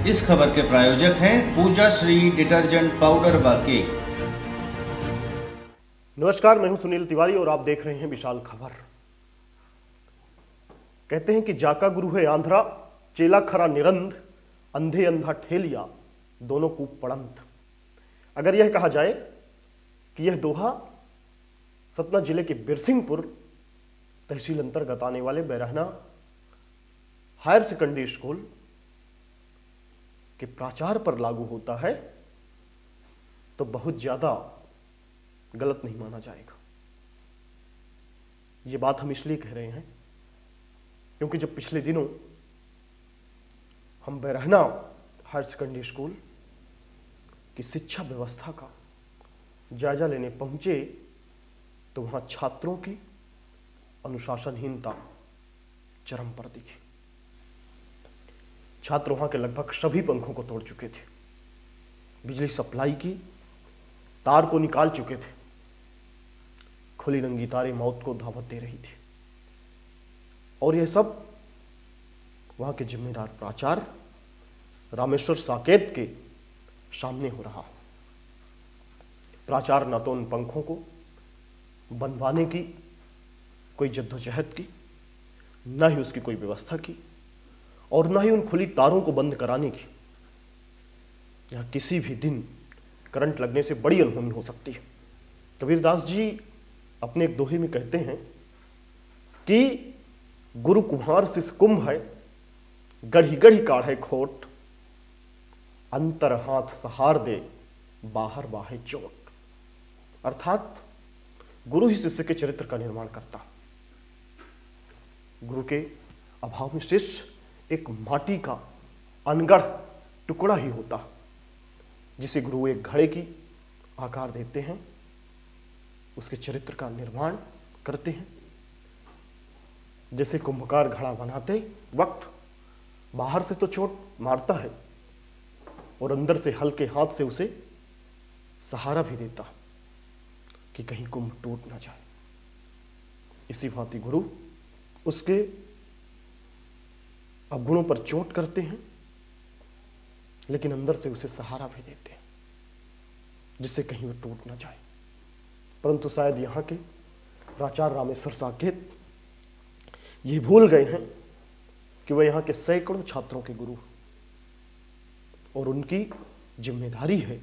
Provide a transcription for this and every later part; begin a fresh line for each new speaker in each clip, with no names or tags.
इस खबर के प्रायोजक हैं पूजा श्री डिटर्जेंट पाउडर व केक।
नमस्कार, मैं हूं सुनील तिवारी और आप देख रहे हैं विशाल खबर। कहते हैं कि जाका गुरु है आंध्रा, चेला खरा निरंध, अंधे अंधा ठेलिया, दोनों कूप पड़ंत। अगर यह कहा जाए कि यह दोहा सतना जिले के बिरसिंहपुर तहसील अंतर्गत आने वाले बैरहना हायर सेकेंडरी स्कूल के प्राचार्य पर लागू होता है तो बहुत ज्यादा गलत नहीं माना जाएगा। ये बात हम इसलिए कह रहे हैं क्योंकि जब पिछले दिनों हम बैरहना हायर सेकेंडरी स्कूल की शिक्षा व्यवस्था का जायजा लेने पहुंचे तो वहां छात्रों की अनुशासनहीनता चरम पर दिखी। छात्र वहां के लगभग सभी पंखों को तोड़ चुके थे, बिजली सप्लाई की तार को निकाल चुके थे, खुली रंगी तारें मौत को दावत दे रही थी। और यह सब वहां के जिम्मेदार प्राचार्य रामेश्वर साकेत के सामने हो रहा। प्राचार्य न तो उन पंखों को बनवाने की कोई जद्दोजहद की, न ही उसकी कोई व्यवस्था की, और न ही उन खुली तारों को बंद कराने की। यहां किसी भी दिन करंट लगने से बड़ी अनहोनी हो सकती है। कबीरदास जी अपने एक दोहे में कहते हैं कि गुरु कुम्हार शिष कुंभ है, गढ़ी गढ़ी काढ़े खोट, अंतर हाथ सहार दे, बाहर बाहे चोट। अर्थात गुरु ही शिष्य के चरित्र का निर्माण करता। गुरु के अभाव में शिष्य एक माटी का अनगढ़ टुकड़ा ही होता, जिसे गुरु एक घड़े की आकार देते हैं, उसके चरित्र का निर्माण करते हैं। जैसे कुंभकार घड़ा बनाते वक्त बाहर से तो चोट मारता है और अंदर से हल्के हाथ से उसे सहारा भी देता कि कहीं कुंभ टूट ना जाए। इसी भांति गुरु उसके अवगुणों पर चोट करते हैं, लेकिन अंदर से उसे सहारा भी देते हैं जिससे कहीं वो टूट ना जाए। परंतु शायद यहां के प्राचार्य रामेश्वर साकेत ये भूल गए हैं कि वह यहां के सैकड़ों छात्रों के गुरु और उनकी जिम्मेदारी है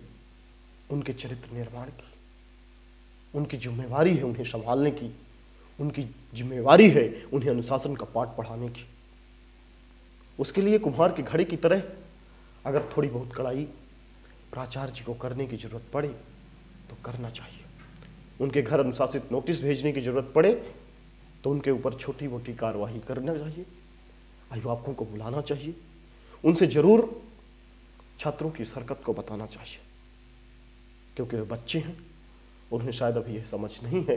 उनके चरित्र निर्माण की, उनकी जिम्मेवारी है उन्हें संभालने की, उनकी जिम्मेवारी है उन्हें अनुशासन का पाठ पढ़ाने की। उसके लिए कुम्हार की घड़ी की तरह अगर थोड़ी बहुत कड़ाई प्राचार्य जी को करने की जरूरत पड़े तो करना चाहिए। उनके घर अनुशासित नोटिस भेजने की जरूरत पड़े तो उनके ऊपर छोटी मोटी कार्रवाई करना चाहिए, अभिभावकों को बुलाना चाहिए, उनसे जरूर छात्रों की हरकत को बताना चाहिए, क्योंकि वे बच्चे हैं, उन्हें शायद अभी यह समझ नहीं है।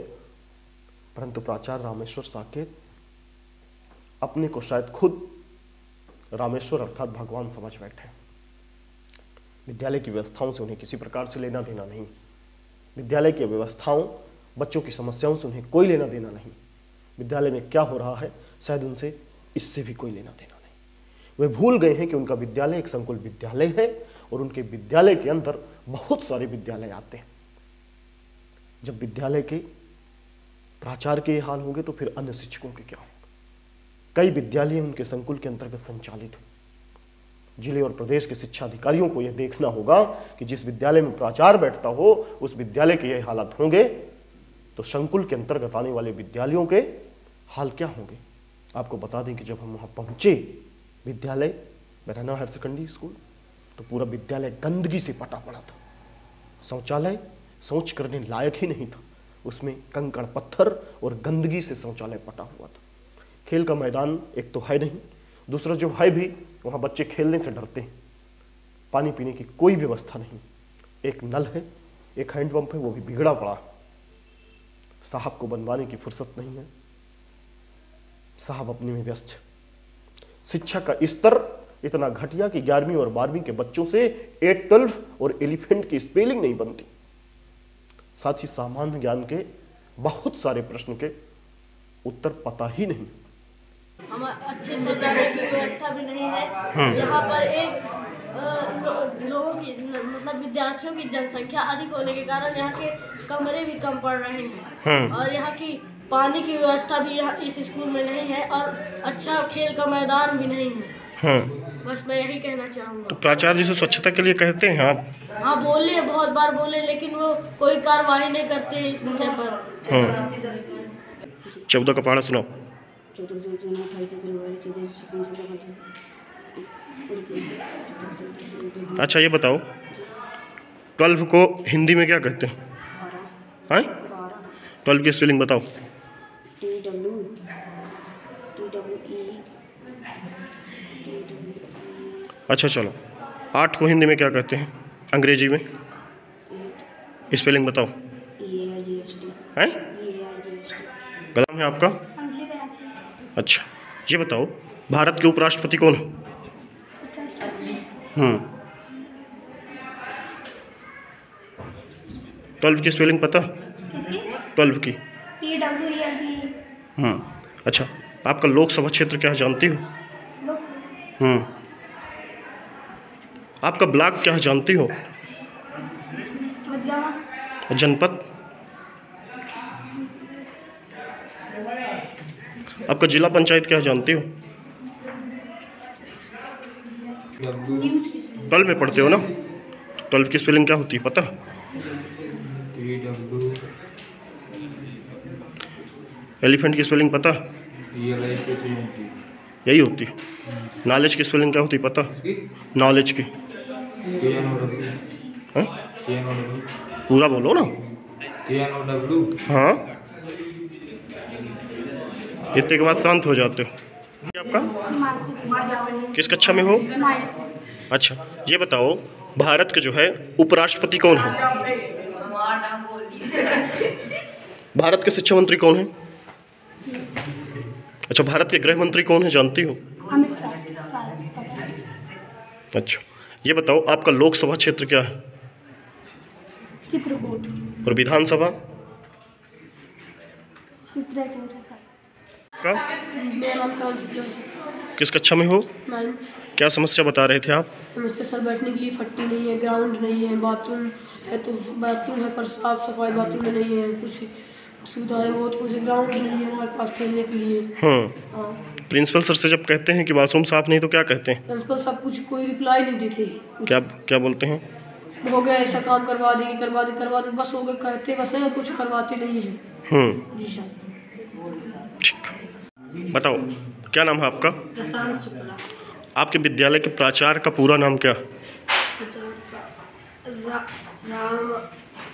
परंतु प्राचार्य रामेश्वर साकेत अपने को शायद खुद रामेश्वर अर्थात भगवान समझ बैठे। विद्यालय की व्यवस्थाओं से उन्हें किसी प्रकार से लेना देना नहीं। विद्यालय की व्यवस्थाओं, बच्चों की समस्याओं से उन्हें कोई लेना देना नहीं। विद्यालय में क्या हो रहा है शायद उनसे इससे भी कोई लेना देना नहीं। वे भूल गए हैं कि उनका विद्यालय एक संकुल विद्यालय है और उनके विद्यालय के अंदर बहुत सारे विद्यालय आते हैं। जब विद्यालय के प्राचार्य के हाल होंगे तो फिर अन्य शिक्षकों के क्या होंगे। कई विद्यालय उनके संकुल के अंतर्गत संचालित हैं। जिले और प्रदेश के शिक्षा अधिकारियों को यह देखना होगा कि जिस विद्यालय में प्राचार्य बैठता हो उस विद्यालय के यह हालात होंगे तो संकुल के अंतर्गत आने वाले विद्यालयों के हाल क्या होंगे। आपको बता दें कि जब हम वहां पहुंचे विद्यालय बैरहना हायर सेकेंडरी स्कूल, तो पूरा विद्यालय गंदगी से पटा पड़ा था। शौचालय शौच करने लायक ही नहीं था, उसमें कंकड़ पत्थर और गंदगी से शौचालय पटा हुआ था। खेल का मैदान एक तो है नहीं, दूसरा जो है भी वहां बच्चे खेलने से डरते हैं। पानी पीने की कोई व्यवस्था नहीं, एक नल है, एक हैंडपंप है, वो भी बिगड़ा पड़ा। साहब को बनवाने की फुर्सत नहीं है, साहब अपने में व्यस्त है। शिक्षा का स्तर इतना घटिया कि 11वीं और 12वीं के बच्चों से 8, 12 और एलिफेंट की स्पेलिंग नहीं बनती। साथ ही सामान्य ज्ञान के बहुत सारे प्रश्न के उत्तर पता ही नहीं।
हमारे अच्छे शौचालय की व्यवस्था भी नहीं है। यहाँ पर एक लोगों की मतलब विद्यार्थियों की जनसंख्या अधिक होने के कारण यहाँ के कमरे भी कम पड़ रहे हैं और यहाँ की पानी की व्यवस्था भी यहाँ इस स्कूल में नहीं है और अच्छा खेल का मैदान भी नहीं है। बस मैं यही कहना चाहूँगा।
तो प्राचार्य जी से स्वच्छता के लिए कहते हैं आप?
हाँ बोले, बहुत बार बोले, लेकिन वो कोई कार्रवाई नहीं करते हैं इस विषय पर।
14 का पहाड़ा सुनाओ। अच्छा ये बताओ 12 को हिंदी में क्या कहते हैं? हाँ 12 की स्पेलिंग बताओ। अच्छा चलो 8 को हिंदी में क्या कहते हैं अंग्रेजी में? स्पेलिंग बताओ। हैं? गला में आपका? अच्छा ये बताओ भारत के उपराष्ट्रपति कौन है? 12 की स्पेलिंग पता? 12 की
TWELB।
अच्छा आपका लोकसभा क्षेत्र क्या है जानती हो? आपका ब्लॉक क्या है जानती हो? जनपद? आपका जिला पंचायत क्या है जानती हो? 12 में पढ़ते हो ना? 12 की स्पेलिंग क्या होती है पता? एलिफेंट की स्पेलिंग पता? यही होती है। नॉलेज की स्पेलिंग क्या होती है पता? नॉलेज की हाँ? पूरा बोलो ना। हाँ इतने के बाद शांत हो जाते हो। आपका किस कक्षा में हो? अच्छा ये बताओ भारत के जो है उपराष्ट्रपति कौन है? भारत के शिक्षा मंत्री कौन है? अच्छा भारत के गृह मंत्री कौन है जानती हो?
अमित शाह।
अच्छा ये बताओ आपका लोकसभा क्षेत्र क्या है?
चित्रकूट।
और विधानसभा
चित्रकूट है सर।
का
मेरा नाम करण शुक्ला है।
किस कक्षा में हो?
9th।
क्या समस्या बता रहे थे आप?
नमस्ते सर, बैठने के लिए फट्टी नहीं है, ग्राउंड नहीं है, बाथरूम है तो बाथरूम है पर साफ सफाई बाथरूम में नहीं है, कुछ सुविधाएं बहुत कुछ, ग्राउंड नहीं है हमारे पास खेलने के लिए। हाँ
प्रिंसिपल सर से जब कहते हैं कि बाथरूम साफ नहीं तो क्या कहते हैं?
प्रिंसिपल साहब कुछ कोई रिप्लाई नहीं देते।
क्या बोलते हैं?
हो गया ऐसा काम करवा देंगे करवा देंगे बस हो गए कहते बस है, कुछ करवाते नहीं हैं। जी सर।
ठीक बताओ क्या नाम है आपका?
प्रशांत शुक्ला।
आपके विद्यालय के प्राचार्य का पूरा नाम क्या?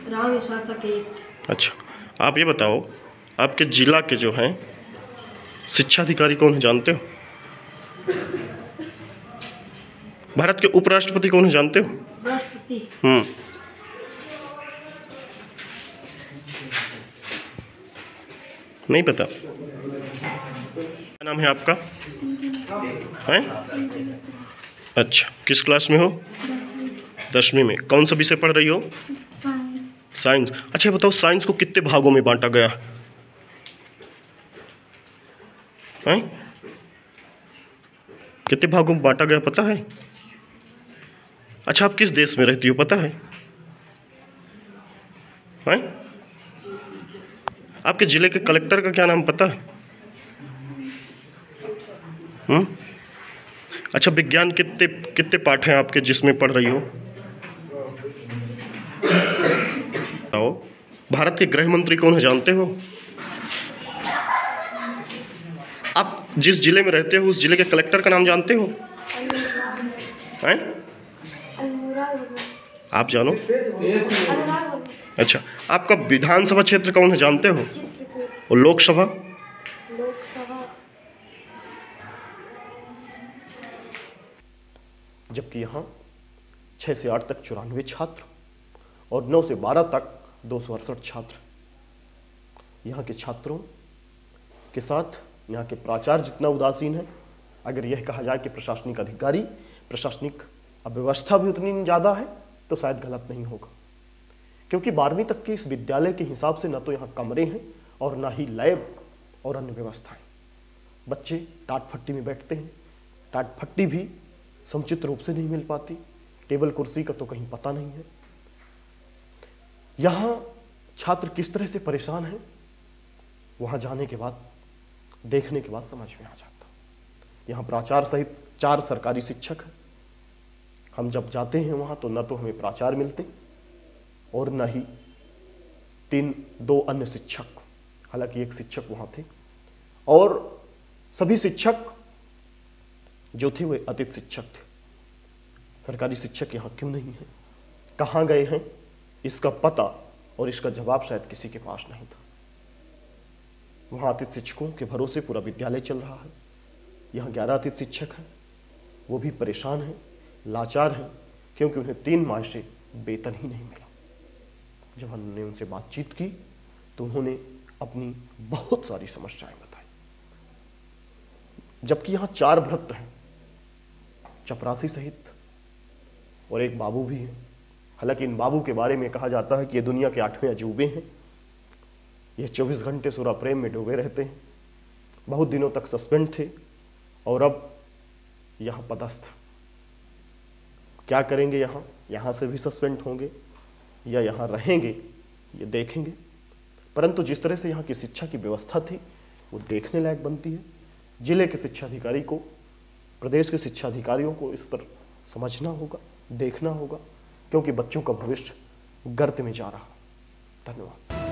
राम साकेत।
अच्छा आप ये बताओ आपके जिला के जो हैं शिक्षा अधिकारी कौन है जानते हो? भारत के उपराष्ट्रपति कौन है जानते हो?
राष्ट्रपति
नहीं पता? क्या नाम है आपका? हैं? अच्छा किस क्लास में हो? 10वीं में। कौन सा विषय पढ़ रही हो? साइंस। अच्छा ये बताओ साइंस को कितने भागों में बांटा गया है? कितने भागों में बांटा गया पता है? अच्छा आप किस देश में रहती हो पता है? हैं? आपके जिले के कलेक्टर का क्या नाम पता है? अच्छा विज्ञान कितने पाठ हैं आपके जिसमें पढ़ रही हो? बताओ भारत के गृह मंत्री कौन है जानते हो? आप जिस जिले में रहते हो उस जिले के कलेक्टर का नाम जानते हो? हैं? आप जानो? अच्छा आपका विधानसभा क्षेत्र कौन है जानते हो? और लोकसभा? जबकि यहाँ 6 से 8 तक 94 छात्र और 9 से 12 तक 268 छात्र। यहाँ के छात्रों के साथ यहाँ के प्राचार्य जितना उदासीन है, अगर यह कहा जाए कि प्रशासनिक अधिकारी, प्रशासनिक अव्यवस्था भी उतनी ज़्यादा है तो शायद गलत नहीं होगा। क्योंकि 12वीं तक के इस विद्यालय के हिसाब से न तो यहाँ कमरे हैं और ना ही लैब और अन्य व्यवस्थाएं। बच्चे टाट फट्टी में बैठते हैं, टाट फट्टी भी समुचित रूप से नहीं मिल पाती। टेबल कुर्सी का तो कहीं पता नहीं है। यहां छात्र किस तरह से परेशान हैं, वहां जाने के बाद, देखने के बाद समझ में आ जाता। यहां प्राचार्य सहित 4 सरकारी शिक्षक हैं। हम जब जाते हैं वहां तो न तो हमें प्राचार्य मिलते और न ही 2 अन्य शिक्षक, हालांकि एक शिक्षक वहां थे, और सभी शिक्षक जो थे वे अतिथि शिक्षक थे। सरकारी शिक्षक यहां क्यों नहीं है, कहां गए हैं, इसका पता और इसका जवाब शायद किसी के पास नहीं था। वहां अतिथि शिक्षकों के भरोसे पूरा विद्यालय चल रहा है। यहाँ 11 अतिथि शिक्षक हैं, वो भी परेशान हैं, लाचार हैं, क्योंकि उन्हें 3 माह से वेतन ही नहीं मिला। जब हमने उनसे बातचीत की तो उन्होंने अपनी बहुत सारी समस्याएं बताई। जबकि यहाँ 4 भ्रत्र हैं, चपरासी सहित, और एक बाबू भी है। हालांकि इन बाबू के बारे में कहा जाता है कि ये दुनिया के 8वें अजूबे हैं। ये 24 घंटे सूरा प्रेम में डूबे रहते हैं। बहुत दिनों तक सस्पेंड थे और अब यहाँ पदस्थ। क्या करेंगे यहाँ से भी सस्पेंड होंगे या यहाँ रहेंगे, ये देखेंगे। परंतु जिस तरह से यहाँ की शिक्षा की व्यवस्था थी वो देखने लायक बनती है। जिले के शिक्षा अधिकारी को, प्रदेश के शिक्षा अधिकारियों को इस पर समझना होगा, देखना होगा, क्योंकि बच्चों का भविष्य गर्त में जा रहा। धन्यवाद।